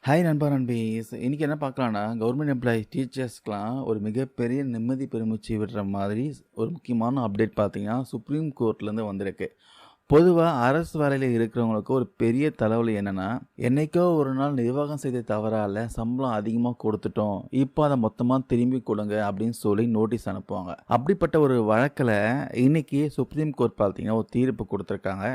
Hi நண்பா நண்பீஸ். இன்னைக்கு என்ன பார்க்கலாம்னா, கவர்மெண்ட் எம்ப்ளாயி டீச்சர்ஸ்க்குலாம் ஒரு மிகப்பெரிய நிம்மதி பெருமூச்சு விடுற மாதிரி ஒரு முக்கியமான அப்டேட் பார்த்தீங்கன்னா, சுப்ரீம் கோர்ட்லேருந்து வந்திருக்கு. பொதுவா அரசு வேலையில இருக்கிறவங்களுக்கு ஒரு பெரிய தலைவலி என்னன்னா, என்னைக்கோ ஒரு நாள் நிர்வாகம் செய்த தவறால சம்பளம் அதிகமா கொடுத்துட்டோம். இப்போ அத மொத்தமா திரும்பி கொடுங்க அப்படின்னு சொல்லி நோட்டீஸ் அனுப்புவாங்க. அப்படிப்பட்ட ஒரு வழக்குல இன்னைக்கு சுப்ரீம் கோர்ட் பார்த்தீங்கன்னா, ஒரு தீர்ப்பு குடுத்துருக்காங்க.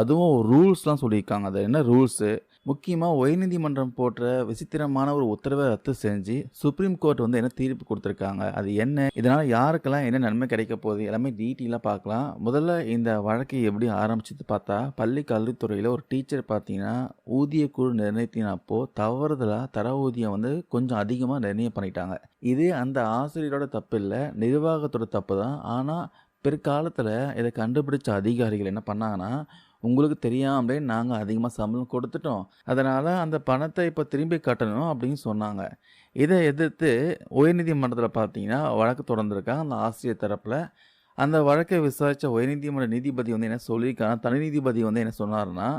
அதுவும் ரூல்ஸ்லாம் சொல்லியிருக்காங்க. அது என்ன ரூல்ஸு? முக்கியமா உயர்நீதிமன்றம் போட்ட விசித்திரமான ஒரு உத்தரவை ரத்து செஞ்சு சுப்ரீம் கோர்ட் வந்து என்ன தீர்ப்பு கொடுத்துருக்காங்க, அது என்ன, இதனால யாருக்கெல்லாம் என்ன நன்மை கிடைக்க போகுது, எல்லாமே டீட்டெயிலாக பார்க்கலாம். முதல்ல இந்த வழக்கை எப்படி ஆரம்பிச்சது பார்த்தா, பள்ளி கல்வித்துறையில் ஒரு டீச்சர் பார்த்தீங்கன்னா ஊதிய குழு நிர்ணயத்தினப்போ தவறுதலாக தர ஊதியம் வந்து கொஞ்சம் அதிகமாக நிர்ணயம் பண்ணிட்டாங்க. இது அந்த ஆசிரியரோட தப்பு இல்லை, நிர்வாகத்தோட தப்பு தான். ஆனால் பிற்காலத்தில் இதை கண்டுபிடிச்ச அதிகாரிகள் என்ன பண்ணாங்கன்னா, உங்களுக்கு தெரியாமலே நாங்கள் அதிகமாக சம்பளம் கொடுத்துட்டோம், அதனால் அந்த பணத்தை இப்போ திரும்பி கட்டணும் அப்படின்னு சொன்னாங்க. இதை எதிர்த்து உயர்நீதிமன்றத்தில் பார்த்தீங்கன்னா வழக்கு தொடர்ந்துருக்காங்க அந்த ஆசிரியர் தரப்பில். அந்த வழக்கை விசாரித்த உயர்நீதிமன்ற நீதிபதி வந்து என்ன சொல்லியிருக்காங்க, தனி நீதிபதி வந்து என்ன சொன்னார்னா,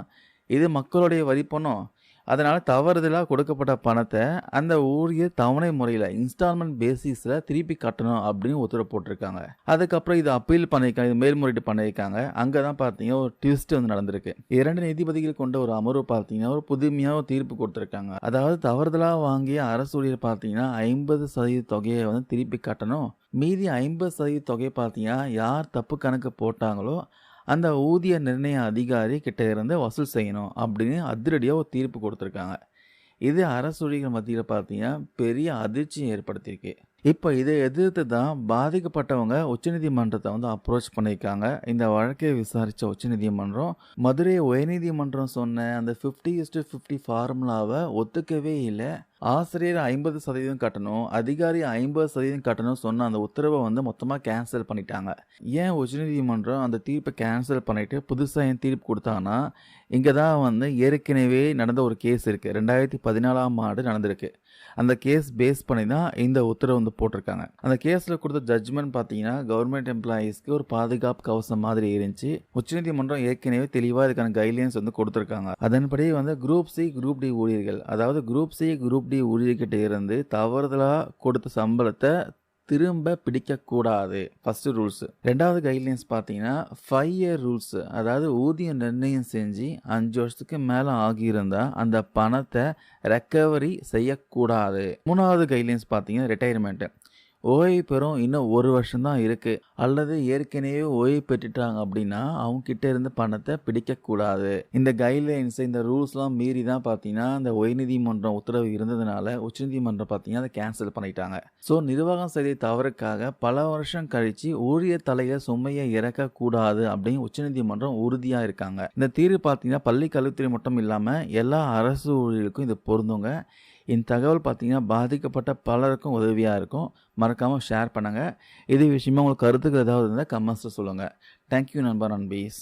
இது மக்களுடைய வரி பணம், அதனால் தவறுதலாக கொடுக்கப்பட்ட பணத்தை அந்த ஊழியர் தவணை முறையில் இன்ஸ்டால்மெண்ட் பேசிஸில் திருப்பி கட்டணும் அப்படின்னு உத்தரவு போட்டிருக்காங்க. அதுக்கப்புறம் இது அப்பீல் பண்ணியிருக்காங்க, இது மேல்முறையீடு பண்ணியிருக்காங்க. அங்கே தான் பார்த்தீங்கன்னா ஒரு ட்விஸ்ட் வந்து நடந்திருக்கு. 2 நீதிபதிகள் கொண்ட ஒரு அமர்வு பார்த்தீங்கன்னா ஒரு புதுமையாக ஒரு தீர்ப்பு கொடுத்துருக்காங்க. அதாவது தவறுதலாக வாங்கிய அரசு ஊழியர் பார்த்தீங்கன்னா 50% தொகையை வந்து திருப்பி கட்டணும். மீதி 50% தொகை பார்த்தீங்கன்னா யார் தப்பு கணக்கு போட்டாங்களோ அந்த ஊதிய நிர்ணய அதிகாரி கிட்ட இருந்து வசூல் செய்யணும் அப்படின்னு அதிரடியாக ஒரு தீர்ப்பு கொடுத்துருக்காங்க. இது அரசு ஊழியர்கள் மத்தியில் பார்த்தீங்கன்னா பெரிய அதிர்ச்சியை ஏற்படுத்தியிருக்கு. இப்போ இதை எதிர்த்து தான் பாதிக்கப்பட்டவங்க உச்சநீதிமன்றத்தை வந்து அப்ரோச் பண்ணியிருக்காங்க. இந்த வழக்கை விசாரித்த உச்சநீதிமன்றம் மதுரை உயர்நீதிமன்றம் சொன்ன அந்த 50:50 ஃபார்முலாவை ஒத்துக்கவே இல்லை. ஆசிரியர் 50% கட்டணும், அதிகாரி 50% கட்டணும் சொன்ன அந்த உத்தரவை வந்து மொத்தமாக கேன்சல் பண்ணிட்டாங்க. ஏன் உச்சநீதிமன்றம் அந்த தீர்ப்பை கேன்சல் பண்ணிட்டு புதுசாக ஏன் தீர்ப்பு கொடுத்தாங்கன்னா, இங்கே தான் வந்து ஏற்கனவே நடந்த ஒரு கேஸ் இருக்குது, 2014ஆம் ஆண்டு நடந்திருக்கு. அந்த கேஸ் பேஸ் பண்ணி தான் இந்த உத்தரவு வந்து போட்டிருக்காங்க. அந்த கேஸில் கொடுத்த ஜட்ஜ்மெண்ட் பார்த்தீங்கன்னா கவர்மெண்ட் எம்ப்ளாயீஸ்க்கு ஒரு பாதுகாப்பு கவசம் மாதிரி இருந்துச்சு. உச்சநீதிமன்றம் ஏற்கனவே தெளிவாக இதுக்கான கைட்லைன்ஸ் வந்து கொடுத்துருக்காங்க. அதன்படி வந்து குரூப் சி குரூப் டி ஊழியர்கள், அதாவது குரூப் சி குரூப் டி ஊழியர்கிட்ட இருந்து தவறுதலாக கொடுத்த சம்பளத்தை திரும்ப பிடிக்கக்கூடாது, ஃபர்ஸ்ட் ரூல்ஸ். ரெண்டாவது கைட்லைன்ஸ் பார்த்தீங்கன்னா 5 இயர் ரூல்ஸ், அதாவது ஊதியம் நிர்ணயம் செஞ்சு 5 வருஷத்துக்கு மேலே ஆகியிருந்தால் அந்த பணத்தை ரெக்கவரி செய்யக்கூடாது. மூணாவது கைட்லைன்ஸ் பார்த்தீங்கன்னா ரிட்டையர்மெண்ட்டு, ஓய்வு பெறும் இன்னும் 1 வருஷம் தான் இருக்குது, அல்லது ஏற்கனவே ஓய்வு பெற்றுட்டாங்க அப்படின்னா அவங்க கிட்ட இருந்து பணத்தை பிடிக்கக்கூடாது. இந்த கைட்லைன்ஸ் இந்த ரூல்ஸ்லாம் மீறி தான் பார்த்தீங்கன்னா அந்த உயர்நீதிமன்றம் உத்தரவு இருந்ததுனால உச்சநீதிமன்றம் பார்த்தீங்கன்னா அதை கேன்சல் பண்ணிட்டாங்க. ஸோ நிர்வாகம் செய்த தவறுக்காக பல வருஷம் கழித்து ஊழியர் தலையை சுமையை இறக்கக்கூடாது அப்படின்னு உச்சநீதிமன்றம் உறுதியாக இருக்காங்க. இந்த தீர்வு பார்த்தீங்கன்னா பள்ளி கல்வித்துறை மட்டும் இல்லாமல் எல்லா அரசு ஊழியர்களுக்கும் இது பொருந்துங்க. இந்த தகவல் பார்த்தீங்கன்னா பாதிக்கப்பட்ட பலருக்கும் உதவியாக இருக்கும். மறக்காமல் ஷேர் பண்ணுங்கள். இது விஷயமா உங்களுக்கு கருத்துக்கள் ஏதாவது இருந்தால் கமெண்ட்ஸில் சொல்லுங்கள். தேங்க்யூ நண்பா நண்பீஸ்.